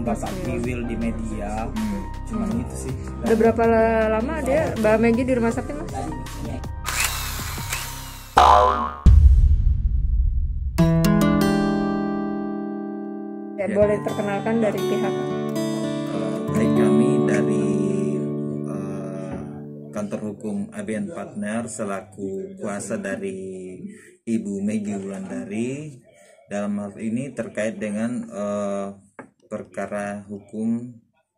Bapak Kiwil di media. Cuma itu sih. Udah berapa lama dia Mbak Megi di rumah sakit, Mas? Ya, boleh terkenalkan dari pihak baik kami dari kantor hukum ABN Partner selaku kuasa dari Ibu Megi Wulandari dalam hal ini terkait dengan perkara hukum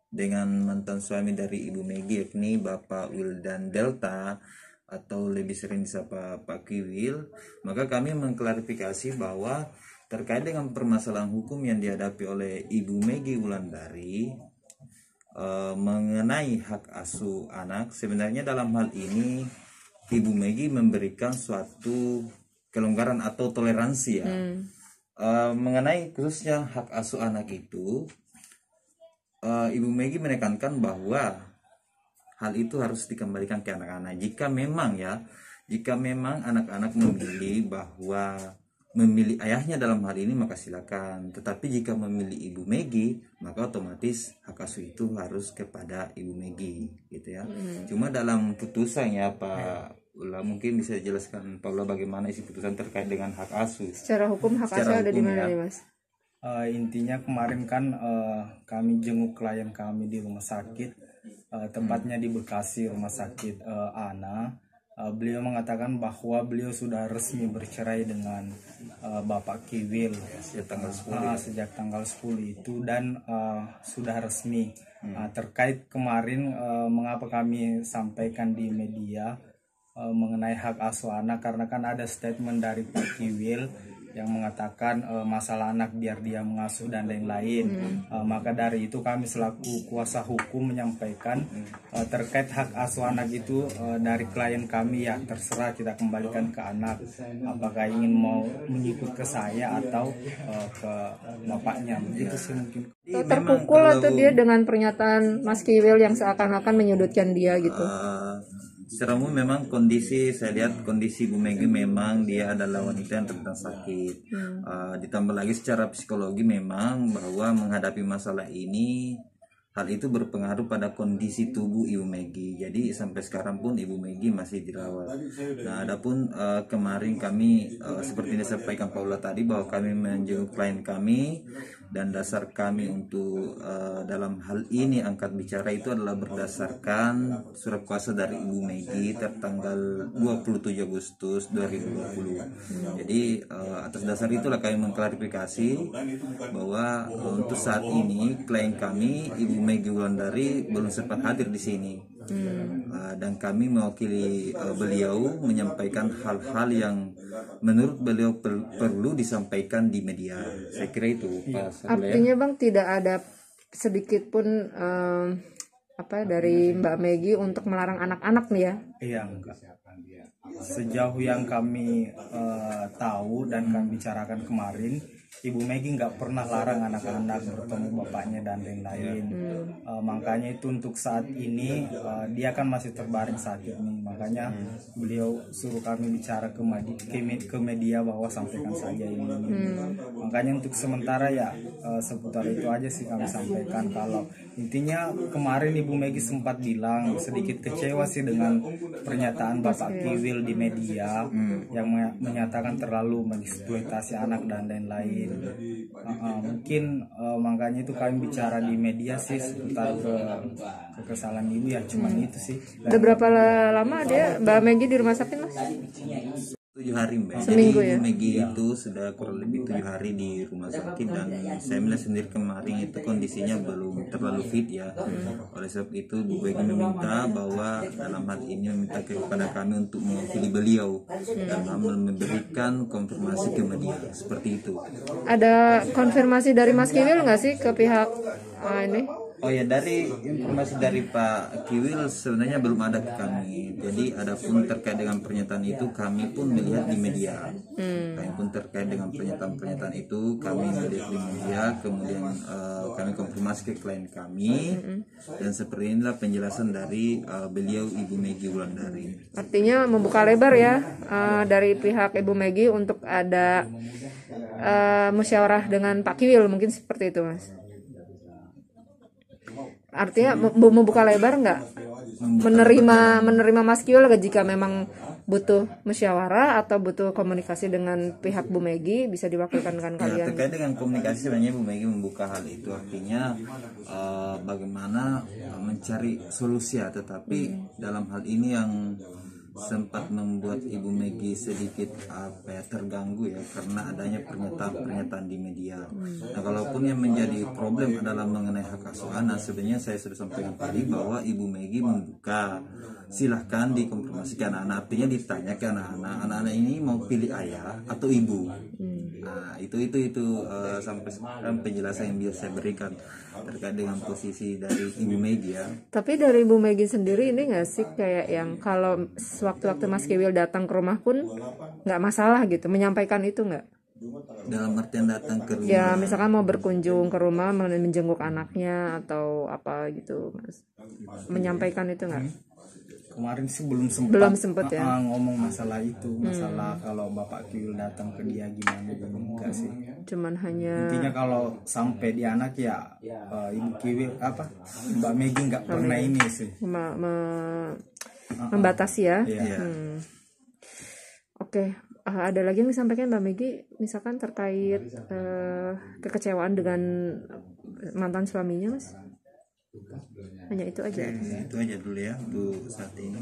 dengan mantan suami dari Ibu Megi, yakni Bapak Wildan Delta atau lebih sering disapa Pak Kiwil. Maka kami mengklarifikasi bahwa terkait dengan permasalahan hukum yang dihadapi oleh Ibu Megi Wulandari mengenai hak asuh anak, sebenarnya dalam hal ini Ibu Megi memberikan suatu kelonggaran atau toleransi ya. Mengenai khususnya hak asuh anak itu, Ibu Megi menekankan bahwa hal itu harus dikembalikan ke anak-anak. Jika memang anak-anak memilih bahwa memilih ayahnya dalam hal ini, maka silakan. Tetapi jika memilih Ibu Megi, maka otomatis hak asuh itu harus kepada Ibu Megi, gitu ya. Cuma dalam putusan ya Pak Ula, mungkin bisa dijelaskan Pak Ula bagaimana isi putusan terkait dengan hak asuh. secara hukum hak asuh ada di mana nih, Mas? Intinya kemarin kan kami jenguk klien kami di rumah sakit, tempatnya di Bekasi, rumah sakit Ana. Beliau mengatakan bahwa beliau sudah resmi bercerai dengan Bapak Kiwil sejak tanggal 10 itu, dan sudah resmi. Terkait kemarin mengapa kami sampaikan di media mengenai hak asuh anak, karena kan ada statement dari Pak Kiwil yang mengatakan masalah anak biar dia mengasuh dan lain-lain. Maka dari itu kami selaku kuasa hukum menyampaikan terkait hak asuh anak itu dari klien kami, ya terserah kita kembalikan ke anak, apakah ingin mau mengikut ke saya atau ke bapaknya. Begitu sih mungkin. Terpukul atau dia dengan pernyataan Mas Kiwil yang seakan-akan menyudutkan dia gitu? Secara umum memang saya lihat kondisi Bu Megi memang dia adalah wanita yang terkena sakit. Ditambah lagi secara psikologi memang bahwa menghadapi masalah ini, hal itu berpengaruh pada kondisi tubuh Ibu Megi. Jadi sampai sekarang pun Ibu Megi masih dirawat. Nah, adapun kemarin kami seperti yang disampaikan Paula tadi, bahwa kami menjenguk klien kami, dan dasar kami untuk dalam hal ini angkat bicara itu adalah berdasarkan surat kuasa dari Ibu Megi tertanggal 27 Agustus 2020. Jadi atas dasar itulah kami mengklarifikasi bahwa untuk saat ini klien kami Ibu Megi Wulandari belum sempat hadir di sini. Dan kami mewakili beliau menyampaikan hal-hal yang menurut beliau perlu disampaikan di media. Saya kira itu. Artinya Bang, tidak ada sedikit pun dari Mbak Megi untuk melarang anak-anak nih ya? Iya, enggak. Sejauh yang kami tahu dan kami bicarakan kemarin, Ibu Megi nggak pernah larang anak-anak bertemu bapaknya dan lain-lain. Makanya itu untuk saat ini dia kan masih terbaring sakit nih. Makanya beliau suruh kami bicara ke media bahwa sampaikan saja ini. Makanya untuk sementara ya seputar itu aja sih kami sampaikan. Kalau intinya kemarin Ibu Megi sempat bilang sedikit kecewa sih dengan pernyataan Bapak Kiwil di media yang menyatakan terlalu mengeksploitasi anak dan lain-lain. Mungkin makanya itu kami bicara di media sih seputar kesalahan ibu, ya cuman itu sih. Udah berapa lama dia Mbak Megi di rumah sakit, Mas? 7 hari Mbak. Seminggu Jadi ya? Ibu Megi itu sudah kurang lebih 7 hari di rumah sakit, dan saya melihat sendiri kemarin itu kondisinya belum terlalu fit ya. Oleh sebab itu Bu Megi meminta bahwa dalam hal ini meminta kepada kami untuk mewakili beliau dalam memberikan konfirmasi ke media seperti itu. Ada konfirmasi dari Mas Kiwil nggak sih ke pihak ini? Oh ya, dari informasi dari Pak Kiwil sebenarnya belum ada ke kami. Jadi adapun terkait dengan pernyataan itu kami pun melihat di media. Kami pun terkait dengan pernyataan itu kami melihat di media, kemudian kami konfirmasi ke klien kami, dan seperti inilah penjelasan dari beliau Ibu Megi Wulandari. Artinya membuka lebar ya dari pihak Ibu Megi untuk ada musyawarah dengan Pak Kiwil, mungkin seperti itu, Mas. Artinya membuka lebar nggak menerima Mas Kiwil jika memang butuh musyawarah atau butuh komunikasi dengan pihak Bu Megi, bisa diwakilkan dengan Ya, kalian. terkait dengan komunikasi sebenarnya Bu Megi membuka hal itu, artinya bagaimana mencari solusi ya, tetapi dalam hal ini yang sempat membuat Ibu Megi sedikit terganggu ya, karena adanya pernyataan-pernyataan di media. Nah, kalaupun yang menjadi problem adalah mengenai hak asuh anak, sebenarnya saya sudah sampaikan tadi bahwa Ibu Megi membuka, silahkan dikonfirmasikan anak, artinya ditanya ke anak-anak ini mau pilih ayah atau ibu. Nah, itu sampai sekarang penjelasan yang bisa saya berikan terkait dengan posisi dari Ibu Megi ya. Tapi dari Ibu Megi sendiri ini nggak sih kayak yang kalau sewaktu-waktu Mas Kiwil datang ke rumah pun nggak masalah gitu, menyampaikan itu nggak? Dalam artian datang ke rumah. Ya misalkan mau berkunjung ke rumah menjenguk anaknya atau apa gitu, Mas, menyampaikan itu nggak? Kemarin sih belum sempat ya ngomong masalah itu, masalah kalau Bapak Kiwil datang ke dia gimana, enggak sih. Cuman hanya Intinya kalau sampai di anak ya Ibu Kiwil Mbak Megi nggak pernah ini sih membatasi ya. Iya. Oke. Ada lagi yang disampaikan Mbak Megi misalkan terkait kekecewaan dengan mantan suaminya, Mas? Hanya itu aja. Itu aja dulu ya untuk saat ini.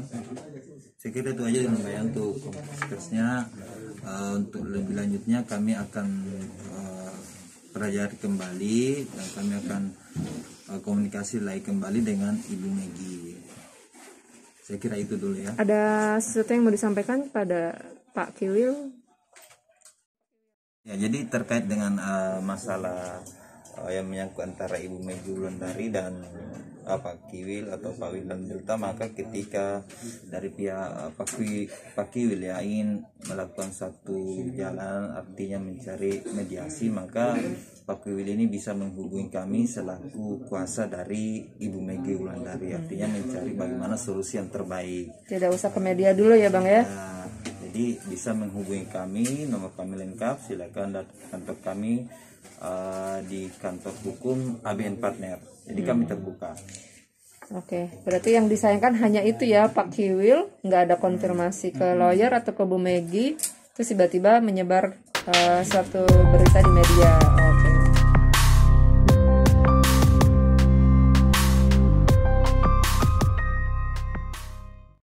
Saya kira itu aja dengan Mbak untuk konteksnya. Untuk lebih lanjutnya kami akan pelajari kembali dan kami akan komunikasi lagi kembali dengan Ibu Megi. Saya kira itu dulu ya. Ada sesuatu yang mau disampaikan pada Pak Kiwil? Ya, jadi terkait dengan masalah yang menyangkut antara Ibu Megi Wulandari dan Pak Kiwil atau Pak Wildan Delta, maka ketika dari pihak Pak Kiwil ya ingin melakukan satu jalan, artinya mencari mediasi, maka Pak Kiwil ini bisa menghubungi kami selaku kuasa dari Ibu Megi Wulandari, artinya mencari bagaimana solusi yang terbaik. Tidak usah ke media dulu ya Bang ya. Nah, jadi bisa menghubungi kami, nomor kami lengkap, silakan datang ke kantor kami di kantor hukum ABN Partner. Jadi kami terbuka. Oke, berarti yang disayangkan hanya itu ya Pak Kiwil, nggak ada konfirmasi ke lawyer atau ke Bu Megi, terus tiba-tiba menyebar suatu berita di media.